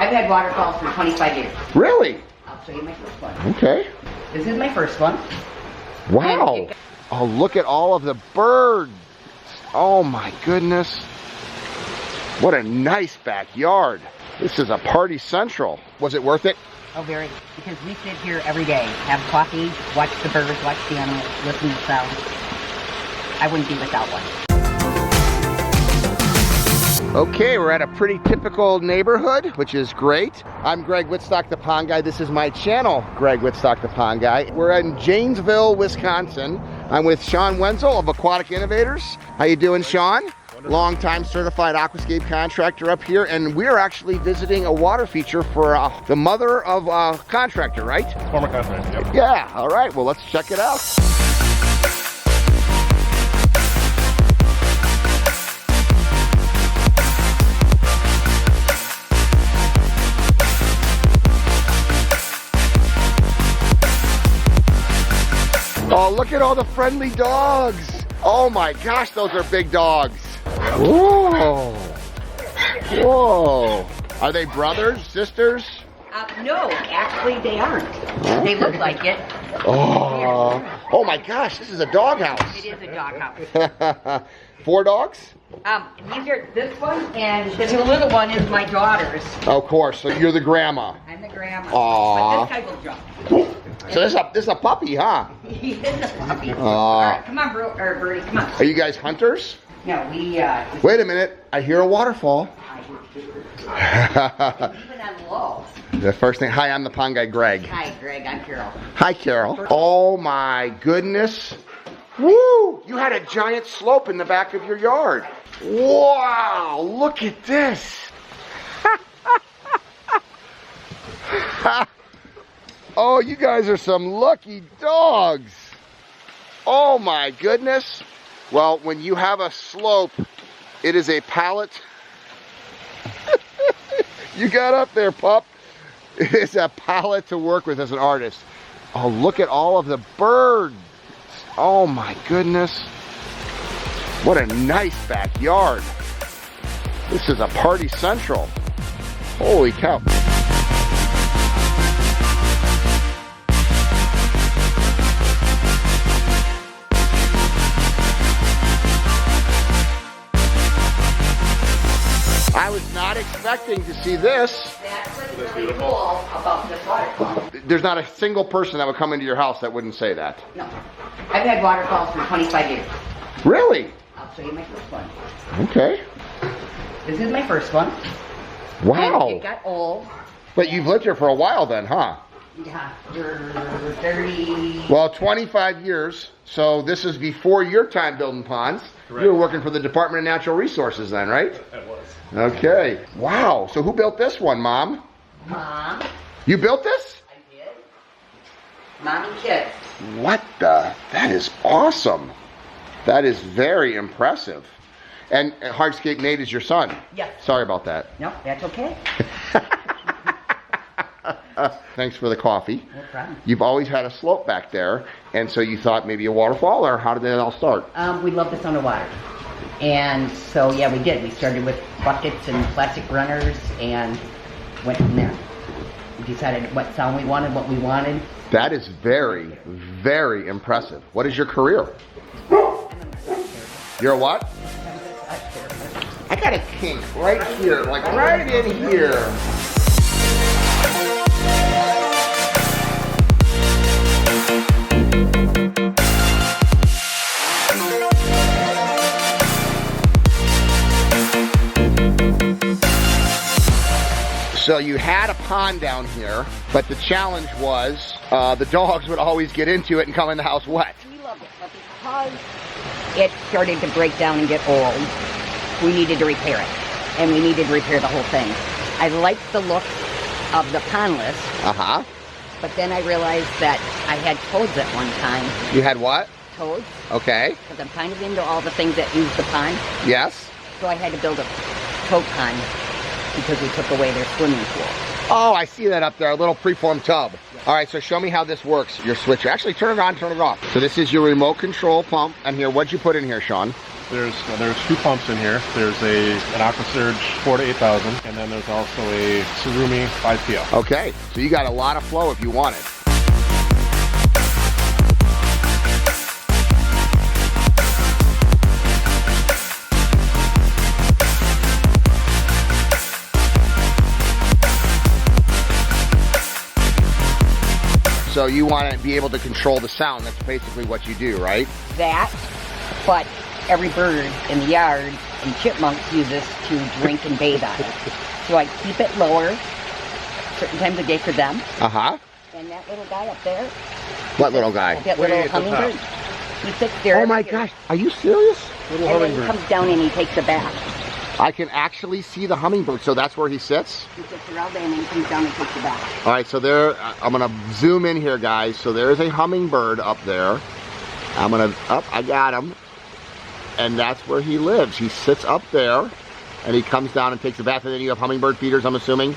I've had waterfalls for 25 years. Really? I'll show you my first one. Okay. This is my first one. Wow. Oh, look at all of the birds. Oh my goodness. What a nice backyard. This is a party central. Was it worth it? Oh, very. Because we sit here every day, have coffee, watch the birds, watch the animals, listen to sounds. I wouldn't be without one. Okay, we're at a pretty typical neighborhood, which is great. I'm Greg Wittstock, the Pond Guy. This is my channel, Greg Wittstock, the Pond Guy. We're in Janesville, Wisconsin. I'm with Sean Wenzel of Aquatic Innovators. How you doing, Sean? Long-time certified aquascape contractor up here, and we're actually visiting a water feature for the mother of a contractor, right? Former contractor, yep. Yeah, all right, well, let's check it out. Oh, look at all the friendly dogs. Oh my gosh, those are big dogs. Whoa. Whoa. Are they brothers, sisters? No, actually they aren't. They look like it. Oh. Oh my gosh, this is a dog house. It is a dog house. 4 dogs? These are this one, and this little one is my daughter's. Of course, so you're the grandma. I'm the grandma. Aw. But this guy will jump. So this is a puppy, huh? He is a puppy. Aw. All right, come on, Birdie, come on. Are you guys hunters? No, we, Wait a minute, I hear a waterfall. even on low. The first thing, hi, I'm the Pond Guy, Greg. Hi, Greg, I'm Carol. Hi, Carol. Oh my goodness. Woo! You had a giant slope in the back of your yard. Wow, look at this. Oh, you guys are some lucky dogs. Oh my goodness. Well, when you have a slope, it is a pallet. You got up there, pup. It is a pallet to work with as an artist. Oh, look at all of the birds. Oh my goodness. What a nice backyard. This is a party central. Holy cow. I was not expecting to see this. That's what's really cool about this waterfall. There's not a single person that would come into your house that wouldn't say that. No, I've had waterfalls for 25 years. Really? I'll show you my first one. Okay. This is my first one. Wow. And it got old. But you've lived here for a while then, huh? Yeah, you're 30. Well, 25 years. So this is before your time building ponds. Correct. You were working for the Department of Natural Resources then, right? It was. Okay. Wow. So who built this one, Mom? Mom. You built this? I did. Mom and kids. What the? That is awesome. That is very impressive. And Hardscape Nate is your son? Yes. Sorry about that. No, that's okay. Thanks for the coffee. No problem. You've always had a slope back there, and so you thought maybe a waterfall, or how did it all start? We love this underwater. And so, yeah, we did. We started with buckets and plastic runners and went from there. We decided what sound we wanted, what we wanted. That is very, very impressive. What is your career? You're a what? I got a kink right here, like right in here. So you had a pond down here, but the challenge was the dogs would always get into it and come in the house wet. We loved it, but because it started to break down and get old, we needed to repair it. And we needed to repair the whole thing. I liked the look of the pondless, Uh-huh. but then I realized that I had toads at one time. You had what? Toads, Okay. because I'm kind of into all the things that use the pond. Yes. So I had to build a toad pond because we took away their swimming pool. Oh, I see that up there, a little preformed tub. All right, so show me how this works, your switcher. Actually, turn it on, turn it off. So this is your remote control pump. And here, what'd you put in here, Sean? There's 2 pumps in here. There's an AquaSurge 4 to 8,000, and then there's also a Surumi 5PL. Okay, so you got a lot of flow if you want it. So you want to be able to control the sound. That's basically what you do, right? That, but every bird in the yard and chipmunks use this to drink and bathe on it. So I keep it lower certain times of day for them. Uh-huh. And that little guy up there. What little guy? That little hummingbird. He sits there. Oh my gosh, are you serious? Little and then hummingbird. he comes down and he takes a bath. I can actually see the hummingbird, so that's where he sits? He sits around there and then he comes down and takes a bath. All right, so there, I'm gonna zoom in here, guys. So there's a hummingbird up there. I got him. And that's where he lives. He sits up there and he comes down and takes a bath, and then you have hummingbird feeders, I'm assuming?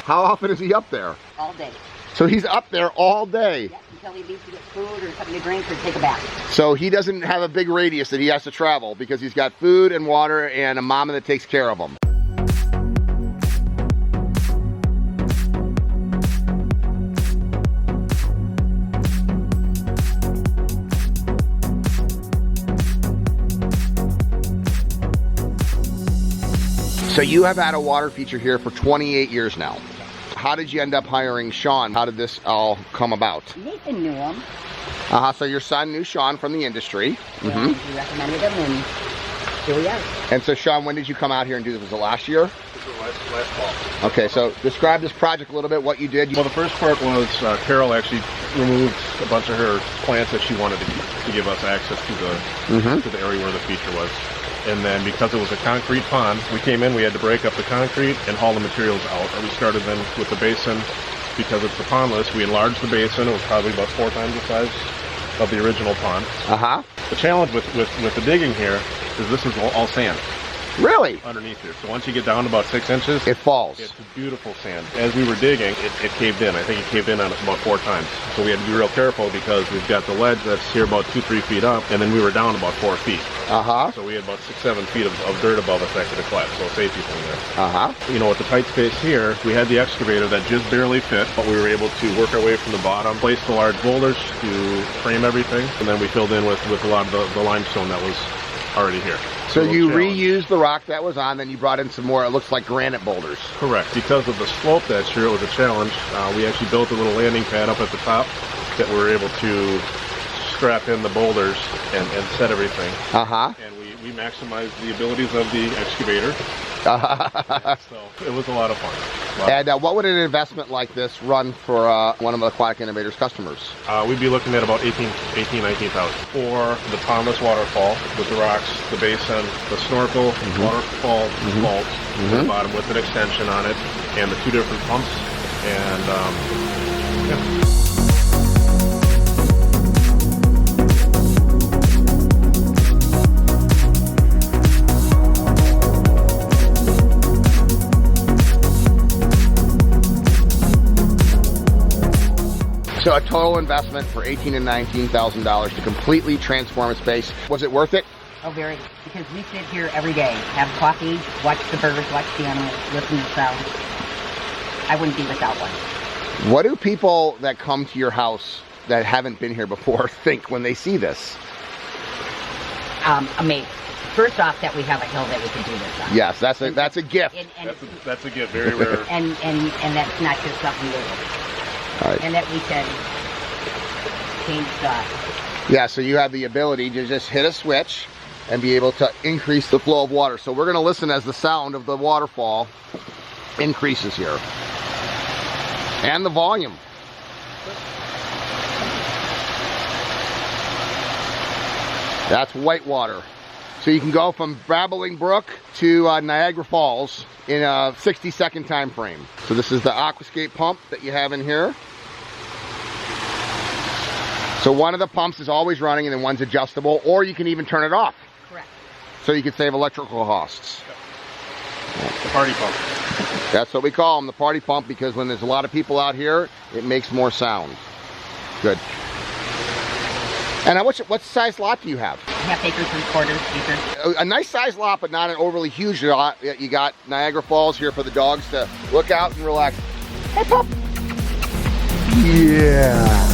How often is he up there? All day. So he's up there all day. Yeah, until he leaves to get food or something to drink or take a bath. So he doesn't have a big radius that he has to travel because he's got food and water and a mama that takes care of him. So you have had a water feature here for 28 years now. How did you end up hiring Sean? How did this all come about? Nathan knew him. So your son knew Sean from the industry. And he recommended him, and here we are. And so Sean, when did you come out here and do this? Was it last year? Last fall. Okay, so describe this project a little bit, what you did. Well, the first part was Carol actually removed a bunch of her plants that she wanted to give us access to the area where the feature was. And then because it was a concrete pond, we came in, we had to break up the concrete and haul the materials out. And we started then with the basin. Because it's the pondless, we enlarged the basin. It was probably about 4 times the size of the original pond. The challenge with the digging here is this is all sand. Really? Underneath here. So once you get down to about 6 inches, it falls. It's a beautiful sand. As we were digging, it caved in. I think it caved in on us about 4 times. So we had to be real careful because we've got the ledge that's here about 2-3 feet up, and then we were down about 4 feet. So we had about 6-7 feet of dirt above us that could have collapsed. So safety thing there. You know, with the tight space here, we had the excavator that just barely fit, but we were able to work our way from the bottom, place the large boulders to frame everything, and then we filled in with a lot of the limestone that was already here. So you reused the rock that was on, then you brought in some more, it looks like granite boulders. Correct. Because of the slope that's here, it was a challenge. We actually built a little landing pad up at the top that we were able to strap in the boulders and set everything. And we maximized the abilities of the excavator. So it was a lot of fun. And what would an investment like this run for one of the Aquatic Innovators customers? We'd be looking at about $19,000 for the pondless waterfall with the rocks, the basin, the snorkel, waterfall vault at the bottom with an extension on it, and the 2 different pumps. And yeah. So a total investment for $18,000 and $19,000 to completely transform a space. Was it worth it? Oh, very. Because we sit here every day, have coffee, watch the birds, watch the animals, listen to sounds. I wouldn't be without one. What do people that come to your house that haven't been here before think when they see this? Amazing. First off, that we have a hill that we can do this on. Yes, that's a gift. That's a gift, very rare. and that's not just something little. And that we can change the... Yeah, so you have the ability to just hit a switch and be able to increase the flow of water. So we're going to listen as the sound of the waterfall increases here. And the volume. That's white water. So you can go from Babbling Brook to Niagara Falls in a 60-second time frame. So this is the aquascape pump that you have in here. So one of the pumps is always running and then one's adjustable, or you can even turn it off. Correct. So you can save electrical costs. The party pump. That's what we call them, the party pump, because when there's a lot of people out here, it makes more sound. Good. And what size lot do you have? half acres, 3/4 acres. A nice sized lot, but not an overly huge lot. You got Niagara Falls here for the dogs to look out and relax. Hey, pup. Yeah.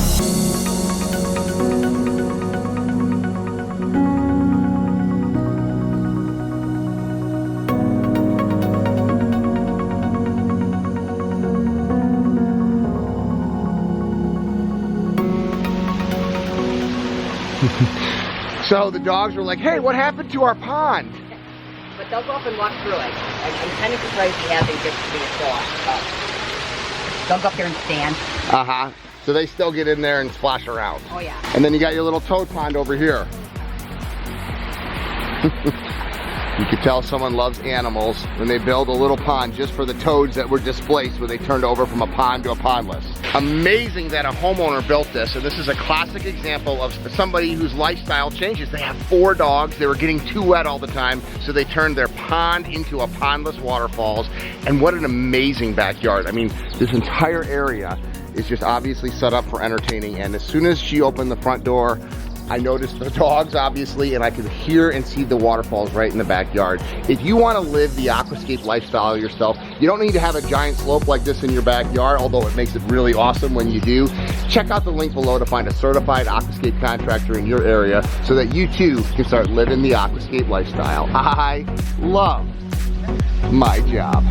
So the dogs were like, hey, what happened to our pond? But they'll go up and walk through it. I'm kind of surprised he hasn't just to be a dog. They'll go up there and stand. Uh-huh. So they still get in there and splash around. Oh, yeah. And then you got your little toad pond over here. You could tell someone loves animals when they build a little pond just for the toads that were displaced when they turned over from a pond to a pondless. Amazing that a homeowner built this, and this is a classic example of somebody whose lifestyle changes. They have 4 dogs, they were getting too wet all the time, so they turned their pond into a pondless waterfalls, and what an amazing backyard. I mean, this entire area is just obviously set up for entertaining, and as soon as she opened the front door, I noticed the dogs, obviously, and I could hear and see the waterfalls right in the backyard. If you want to live the aquascape lifestyle yourself, you don't need to have a giant slope like this in your backyard, although it makes it really awesome when you do. Check out the link below to find a certified aquascape contractor in your area so that you too can start living the aquascape lifestyle. I love my job.